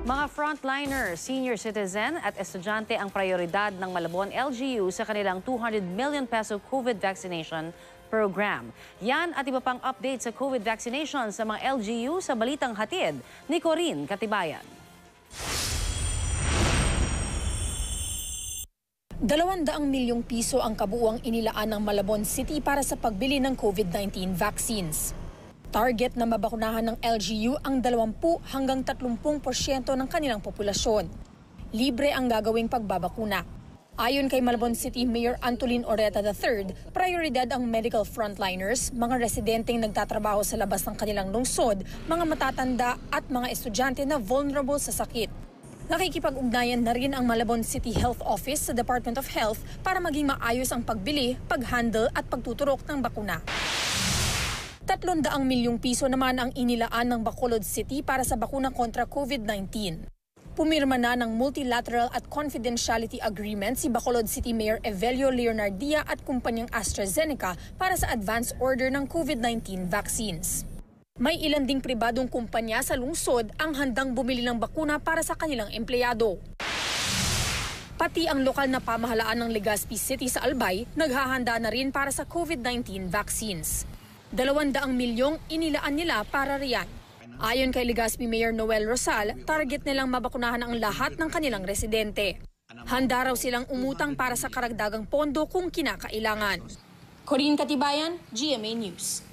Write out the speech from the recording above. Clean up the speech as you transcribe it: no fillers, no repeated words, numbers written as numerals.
Mga frontliner, senior citizen at estudyante ang prioridad ng Malabon LGU sa kanilang 200 million peso COVID vaccination program. Yan at iba pang update sa COVID vaccination sa mga LGU sa Balitang Hatid ni Corinne Katibayan. 200 milyong piso ang kabuuang inilaan ng Malabon City para sa pagbili ng COVID-19 vaccines. Target na mabakunahan ng LGU ang 20 hanggang 30% ng kanilang populasyon. Libre ang gagawing pagbabakuna. Ayon kay Malabon City Mayor Antolin Oreta III, prioridad ang medical frontliners, mga residenteng nagtatrabaho sa labas ng kanilang lungsod, mga matatanda at mga estudyante na vulnerable sa sakit. Nakikipag-ugnayan na rin ang Malabon City Health Office sa Department of Health para maging maayos ang pagbili, pag-handle at pagtuturok ng bakuna. 300 milyong piso naman ang inilaan ng Bacolod City para sa bakuna kontra COVID-19. Pumirma na ng multilateral at confidentiality agreement si Bacolod City Mayor Evelio Leonardia at kumpanyang AstraZeneca para sa advance order ng COVID-19 vaccines. May ilan ding pribadong kumpanya sa lungsod ang handang bumili ng bakuna para sa kanilang empleyado. Pati ang lokal na pamahalaan ng Legazpi City sa Albay naghahanda na rin para sa COVID-19 vaccines. 200 milyong inilaan nila para riyan. Ayon kay Legazpi Mayor Noel Rosal, target nilang mabakunahan ang lahat ng kanilang residente. Handa raw silang umutang para sa karagdagang pondo kung kinakailangan. Corinne Katibayan, GMA News.